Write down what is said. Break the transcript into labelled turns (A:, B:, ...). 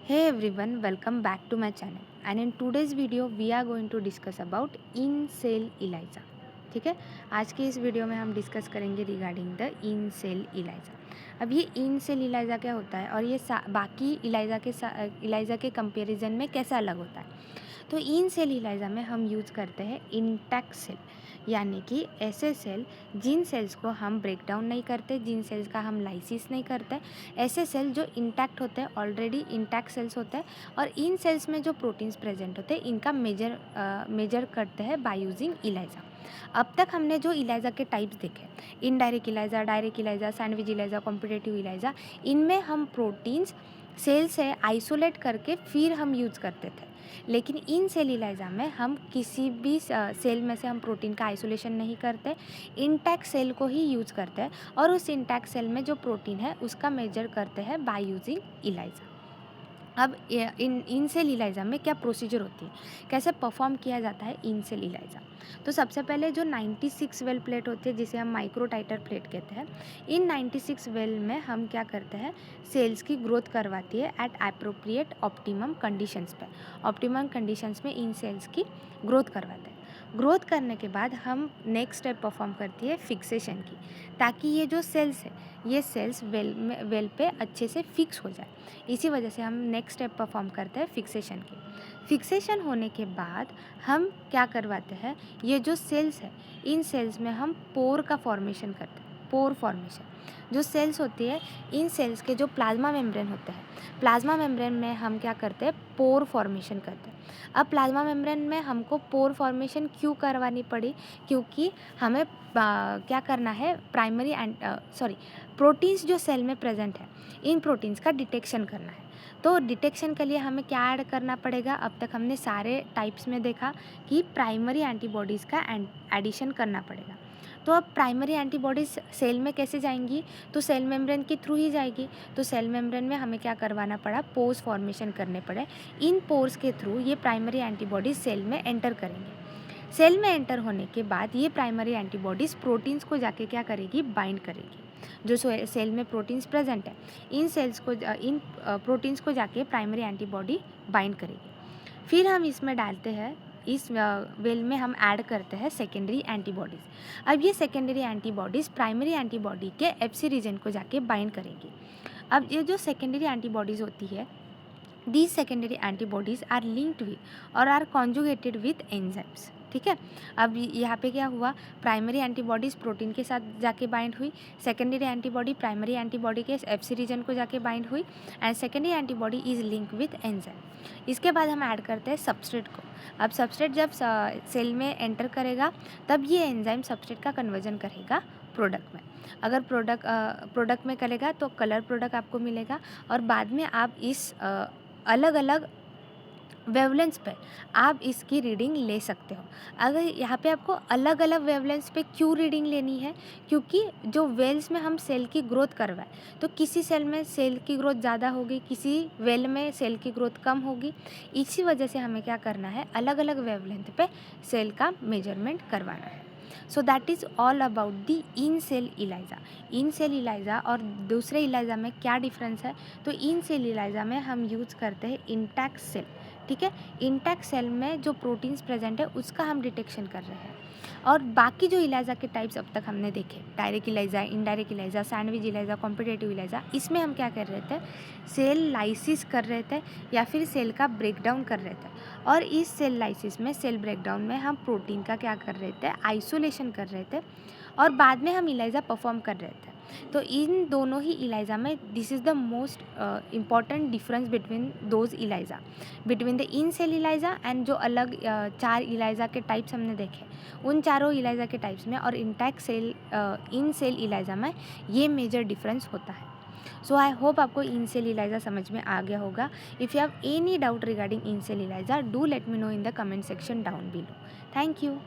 A: Hey everyone, welcome back to my channel. And in today's video we are going to discuss about in cell ELISA. ठीक है, आज के इस video में हम डिस्कस करेंगे regarding the in cell ELISA. अब ये इन सेल इलाइजा क्या होता है और ये बाकी इलाइजा के कंपैरिजन में कैसा अलग होता है. तो इन सेल इलाइजा में हम यूज़ करते हैं इंटैक्ट सेल, यानी कि ऐसे सेल जिन सेल्स को हम ब्रेक डाउन नहीं करते, जिन सेल्स का हम लाइसिस नहीं करते, ऐसे सेल जो इंटैक्ट होते हैं, ऑलरेडी इंटैक्ट सेल्स होते हैं और इन सेल्स में जो प्रोटीन्स प्रेजेंट होते हैं इनका मेजर करते हैं बाय यूजिंग इलाइजा. अब तक हमने जो इलाइजा के टाइप्स देखे, indirect Elijah, direct Elijah, sandwich Elijah, competitive Elijah, इनमें हम प्रोटीन्स सेल से आइसोलेट करके फिर हम यूज़ करते थे. लेकिन इन सेल इलाइजा में हम किसी भी सेल में से हम प्रोटीन का आइसोलेशन नहीं करते, इंटैक्ट सेल को ही यूज़ करते हैं और उस इंटैक्ट सेल में जो प्रोटीन है उसका मेजर करते हैं बाय यूजिंग इलाइजा. अब इन सेल इलाइजा में क्या प्रोसीजर होती है, कैसे परफॉर्म किया जाता है इन सेल इलाइजा. तो सबसे पहले जो 96 वेल प्लेट होती है जिसे हम माइक्रो टाइटर प्लेट कहते हैं, इन 96 वेल में हम क्या करते हैं, सेल्स की ग्रोथ करवाती है एट अप्रोप्रिएट ऑप्टिमम कंडीशंस पे. ऑप्टिमम कंडीशंस में इन सेल्स की ग्रोथ करवाते हैं. ग्रोथ करने के बाद हम नेक्स्ट स्टेप परफॉर्म करती है फिक्सेशन की, ताकि ये जो सेल्स है ये सेल्स वेल पे अच्छे से फिक्स हो जाए. इसी वजह से हम नेक्स्ट स्टेप परफॉर्म करते हैं फिक्सेशन की. फिक्सेशन होने के बाद हम क्या करवाते हैं, ये जो सेल्स है इन सेल्स में हम पोर का फॉर्मेशन करते हैं. पोर फॉर्मेशन जो सेल्स होती है, इन सेल्स के जो प्लाज्मा मेम्ब्रेन होते हैं, प्लाज्मा मेम्ब्रेन में हम क्या करते हैं, पोर फॉर्मेशन करते हैं. अब प्लाज्मा मेम्ब्रेन में हमको पोर फॉर्मेशन क्यों करवानी पड़ी, क्योंकि हमें क्या करना है, प्रोटीन्स जो सेल में प्रेजेंट है इन प्रोटीन्स का डिटेक्शन करना है. तो डिटेक्शन के लिए हमें क्या ऐड करना पड़ेगा, अब तक हमने सारे टाइप्स में देखा कि प्राइमरी एंटीबॉडीज़ का एडिशन करना पड़ेगा. तो अब प्राइमरी एंटीबॉडीज़ सेल में कैसे जाएंगी, तो सेल मेम्ब्रेन के थ्रू ही जाएगी. तो सेल मेम्ब्रेन में हमें क्या करवाना पड़ा, पोर्स फॉर्मेशन करने पड़े. इन पोर्स के थ्रू ये प्राइमरी एंटीबॉडीज़ सेल में एंटर करेंगे. सेल में एंटर होने के बाद ये प्राइमरी एंटीबॉडीज़ प्रोटीन्स को जाके क्या करेगी, बाइंड करेगी. जो सेल में प्रोटीन्स प्रेजेंट है इन प्रोटीन्स को जाके प्राइमरी एंटीबॉडी बाइंड करेगी. फिर हम इसमें डालते हैं, इस वेल में हम ऐड करते हैं सेकेंडरी एंटीबॉडीज़. अब ये सेकेंडरी एंटीबॉडीज़ प्राइमरी एंटीबॉडी के एफसी रीजन को जाके बाइंड करेगी. अब ये जो सेकेंडरी एंटीबॉडीज़ होती है, these secondary antibodies are linked with और आर कॉन्जुगेटेड विद एंजाइम्स. ठीक है, अब यहाँ पे क्या हुआ, प्राइमरी एंटीबॉडीज़ प्रोटीन के साथ जाके बाइंड हुई, सेकेंडरी एंटीबॉडी प्राइमरी एंटीबॉडी के एफसी रीजन को जाके बाइंड हुई and secondary antibody is link with enzyme. इसके बाद हम ऐड करते हैं सबस्ट्रेट को. अब सबस्ट्रेट जब सेल में एंटर करेगा तब ये एंजाइम सबस्ट्रेट का कन्वर्जन करेगा प्रोडक्ट में. अगर प्रोडक्ट में करेगा तो कलर प्रोडक्ट आपको मिलेगा और बाद में आप इस अलग अलग वेवलेंथ पे आप इसकी रीडिंग ले सकते हो. अगर यहाँ पे आपको अलग अलग वेवलेंथ पे क्यों रीडिंग लेनी है, क्योंकि जो वेल्स में हम सेल की ग्रोथ करवाएं तो किसी सेल में सेल की ग्रोथ ज़्यादा होगी, किसी वेल में सेल की ग्रोथ कम होगी. इसी वजह से हमें क्या करना है, अलग अलग वेवलेंथ पे सेल का मेजरमेंट करवाना है. So that is all about the in cell ELISA. In cell ELISA और दूसरे इलाइजा में क्या डिफरेंस है, तो इन सेल इलाइजा में हम यूज़ करते हैं इंटैक्ट सेल. ठीक है, इंटैक्ट सेल में जो प्रोटीन्स प्रेजेंट है उसका हम डिटेक्शन कर रहे हैं. और बाकी जो इलाइजा के टाइप्स अब तक हमने देखे, direct Elijah, indirect Elijah, sandwich Elijah, competitive Elijah, इसमें हम क्या कर रहे थे, सेल लाइसिस कर रहे थे या फिर सेल का ब्रेकडाउन कर रहे थे. और इस सेल लाइसिस में, सेल ब्रेकडाउन में हम प्रोटीन का क्या कर रहे थे, आइसोलेशन कर रहे थे और बाद में हम इलाइजा परफॉर्म कर रहे थे. तो इन दोनों ही इलाइजा में this is the most important difference between those ELISA, between the in cell ELISA and जो अलग 4 इलाइजा के टाइप्स हमने देखे, उन चारों इलाइजा के टाइप्स में और इंटैक्ट सेल इन सेल इलाइजा में ये मेजर डिफरेंस होता है. सो आई होप आपको इन सेल इलाइजा समझ में आ गया होगा. If you have any doubt regarding in cell ELISA, do let me know in the comment section down below. Thank you.